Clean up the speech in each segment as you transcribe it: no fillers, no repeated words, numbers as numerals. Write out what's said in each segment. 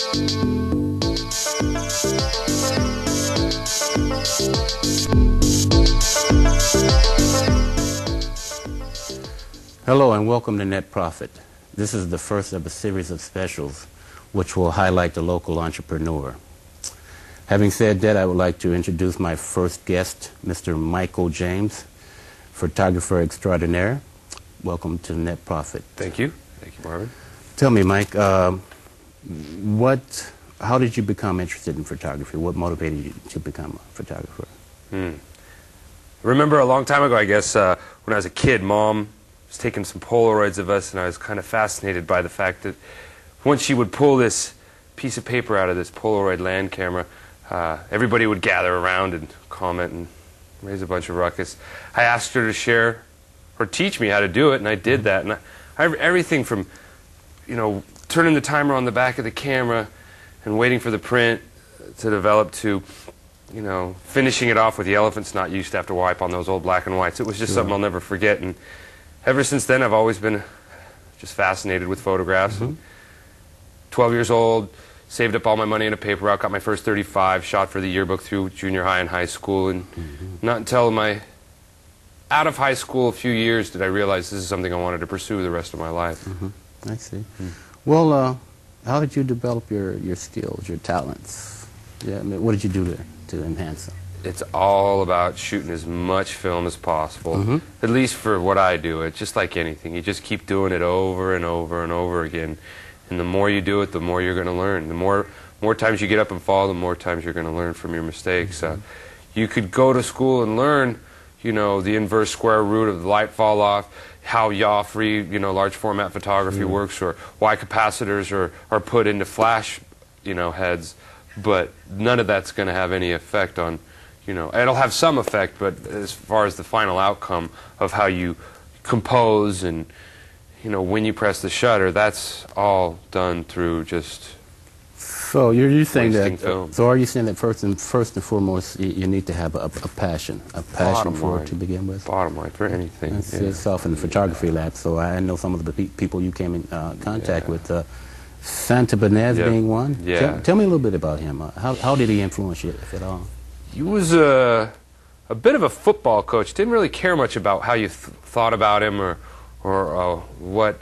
Hello and welcome to Net Profit. This is the first of a series of specials which will highlight the local entrepreneur. Having said that, I would like to introduce my first guest, Mr. Michael James, photographer extraordinaire. Welcome to Net Profit. Thank you. Thank you, Marvin. Tell me, Mike, how did you become interested in photography? What motivated you to become a photographer? I remember a long time ago, I guess, when I was a kid, Mom was taking some Polaroids of us, and I was kind of fascinated by the fact that once she would pull this piece of paper out of this Polaroid land camera, everybody would gather around and comment and raise a bunch of ruckus. I asked her to share or teach me how to do it, and I did that. And everything from, you know, turning the timer on the back of the camera and waiting for the print to develop to, you know, finishing it off with the elephant's not used to have to wipe on those old black and whites. It was just something I'll never forget. And ever since then, I've always been just fascinated with photographs. 12 years old, saved up all my money in a paper route, got my first 35, shot for the yearbook through junior high and high school. And not until out of high school a few years did I realize this is something I wanted to pursue the rest of my life. I see. Well, how did you develop your skills, your talents? Yeah, I mean, what did you do to enhance them? It's all about shooting as much film as possible, at least for what I do. It's just like anything. You just keep doing it over and over and over again. And the more you do it, the more you're going to learn. The more times you get up and fall, the more times you're going to learn from your mistakes. You could go to school and learn, you know, the inverse square root of the light fall off, how yaw-free, you know, large format photography works, or why capacitors are put into flash, you know, heads. But none of that's going to have any effect on, you know, it'll have some effect, but as far as the final outcome of how you compose and, you know, when you press the shutter, that's all done through just. So you're saying that. Film. So are you saying that first and foremost, you need to have a passion for it to begin with? Bottom line for anything. I see yourself in the photography lab. So I know some of the people you came in contact with. Santa Benez being one. Tell me a little bit about him. How did he influence you, if at all? He was a bit of a football coach. Didn't really care much about how you thought about him or what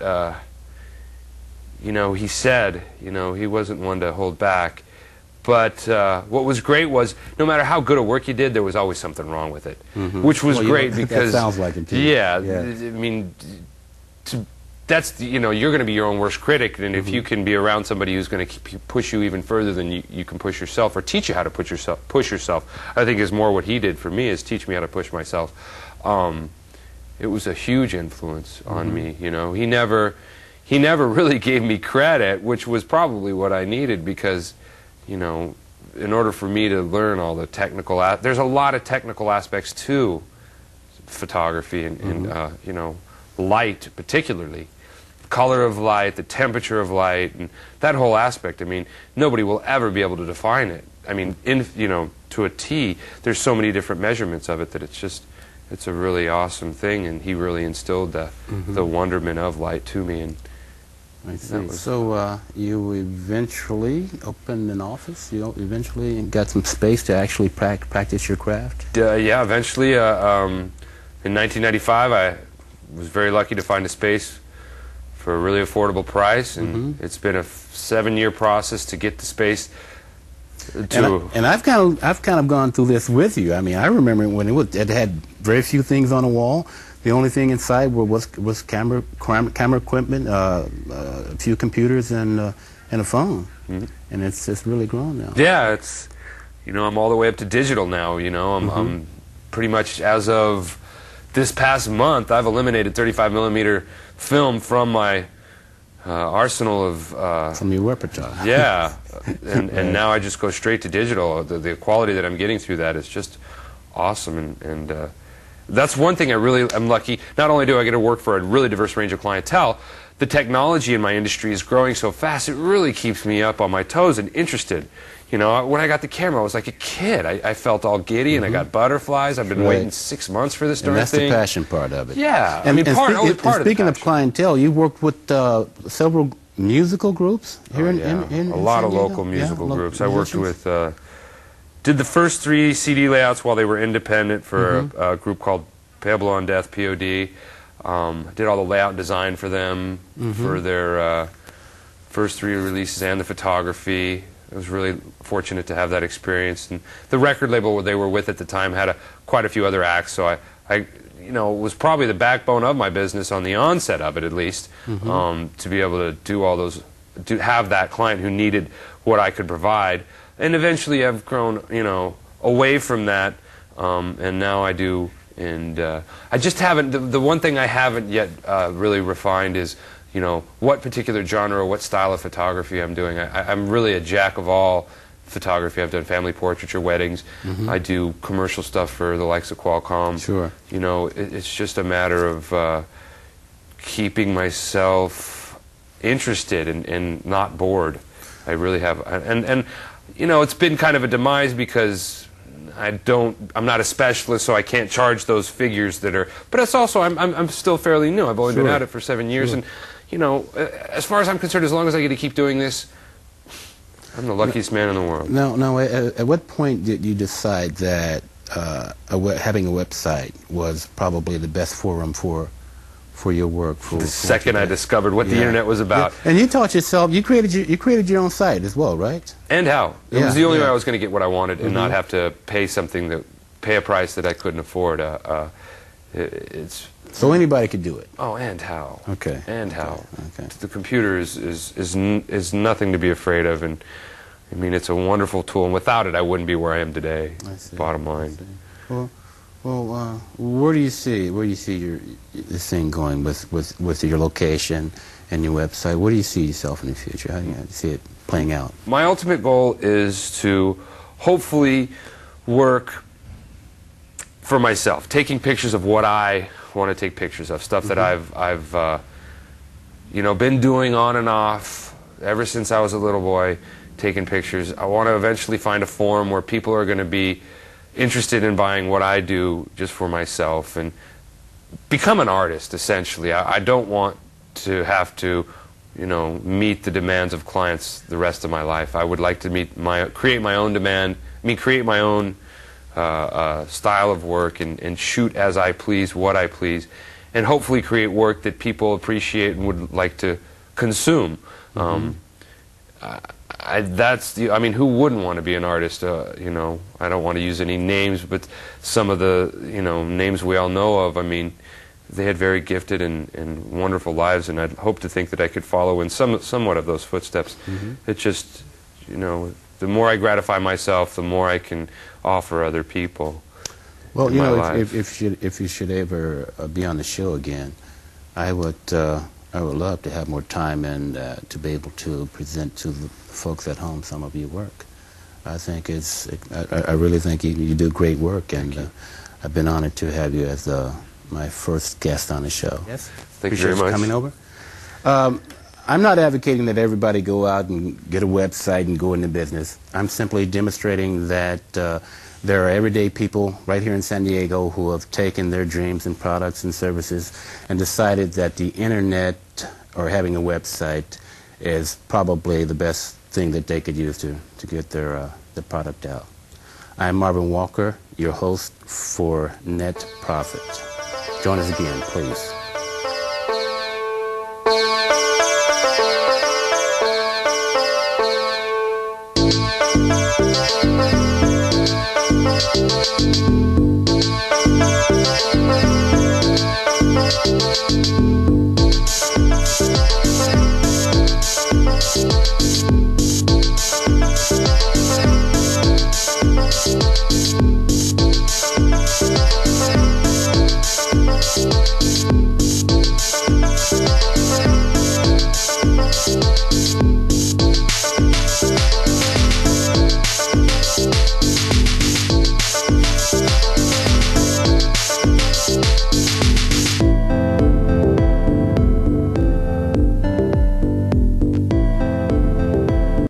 you know, he said. You know, he wasn't one to hold back. But what was great was no matter how good a work you did, there was always something wrong with it, which was great because that sounds like it too. Yeah, I mean, that's, you know, you're going to be your own worst critic, and if you can be around somebody who's going to push you even further than you can push yourself, or teach you how to push yourself, I think is more what he did for me, is teach me how to push myself. It was a huge influence on me. You know, he never really gave me credit, which was probably what I needed, because, you know, in order for me to learn all the technical, there's a lot of technical aspects to photography and you know, light particularly. Color of light, the temperature of light, and that whole aspect. I mean, nobody will ever be able to define it. I mean, you know, to a T, there's so many different measurements of it that it's a really awesome thing, and he really instilled the wonderment of light to me. And I see. So you eventually opened an office. You eventually got some space to actually practice your craft. Yeah, eventually. In 1995, I was very lucky to find a space for a really affordable price, and it's been a 7-year process to get the space. And I've kind of gone through this with you. I mean, I remember when it had very few things on the wall. The only thing inside was camera equipment, a few computers, and a phone. And it's really grown now. Yeah, it's, you know, I'm all the way up to digital now. You know, I'm pretty much, as of this past month, I've eliminated 35mm film from my arsenal of from your repertoire. Yeah, and now I just go straight to digital. The quality that I'm getting through that is just awesome, and that's one thing I'm lucky. Not only do I get to work for a really diverse range of clientele, the technology in my industry is growing so fast, it really keeps me up on my toes and interested. You know, when I got the camera, I was like a kid. I felt all giddy, and I got butterflies. I've been waiting 6 months for this darn thing. And that's the passion part of it. Yeah, I mean, only part of the Speaking of clientele, you worked with several musical groups here in a lot San of Diego? local musical Yeah, groups. I worked musicians? with, did the first 3 CD layouts while they were independent for a group called Pale Blonde Death, POD. Did all the layout design for them for their first 3 releases and the photography. I was really fortunate to have that experience. And the record label they were with at the time had quite a few other acts, so I was probably the backbone of my business on the onset of it, at least, to be able to do all those, to have that client who needed what I could provide. And eventually I've grown, away from that, and now I do. And I just haven't, the one thing I haven't yet really refined is, what particular genre or what style of photography I'm doing. I'm really a jack of all photography. I've done family portraiture, weddings. I do commercial stuff for the likes of Qualcomm. Sure. It's just a matter of keeping myself interested and not bored. I really have. And it's been kind of a demise because I'm not a specialist, so I can't charge those figures that are. But it's also I'm still fairly new. I've only been at it for 7 years, and as far as I'm concerned, as long as I get to keep doing this, I'm the luckiest man in the world. Now, at what point did you decide that having a website was probably the best forum for your work? The second I discovered what the internet was about. Yeah. And you taught yourself. You created your own site as well, right? And how? It was the only way I was going to get what I wanted and not have to pay a price that I couldn't afford. So anybody could do it. Oh, and how? Okay. And how? Okay. The computer is nothing to be afraid of, and I mean it's a wonderful tool. And without it, I wouldn't be where I am today. I see. Bottom line. Well, where do you see this thing going with your location and your website? Where do you see yourself in the future? How do you see it playing out? My ultimate goal is to hopefully work for myself, taking pictures of what I want to take pictures of, stuff that I've been doing on and off ever since I was a little boy, taking pictures. I want to eventually find a forum where people are going to be interested in buying what I do just for myself and become an artist, essentially. I don't want to have to, meet the demands of clients the rest of my life. I would like to create my own demand, create my own style of work and shoot as I please, what I please, and hopefully create work that people appreciate and would like to consume. Who wouldn't want to be an artist? I don't want to use any names, but some of the names we all know of, they had very gifted and wonderful lives, and I'd hope to think that I could follow in somewhat of those footsteps. It's just, the more I gratify myself, the more I can offer other people. Well, if you should ever be on the show again, I would love to have more time and to be able to present to the folks at home some of your work. I think I really think you do great work, and I've been honored to have you as my first guest on the show. Yes, thank you very much. Coming over. I'm not advocating that everybody go out and get a website and go into business. I'm simply demonstrating that there are everyday people right here in San Diego who have taken their dreams and products and services and decided that the internet or having a website is probably the best thing that they could use to get their product out. I'm Marvin Walker, your host for Net Profit. Join us again, please.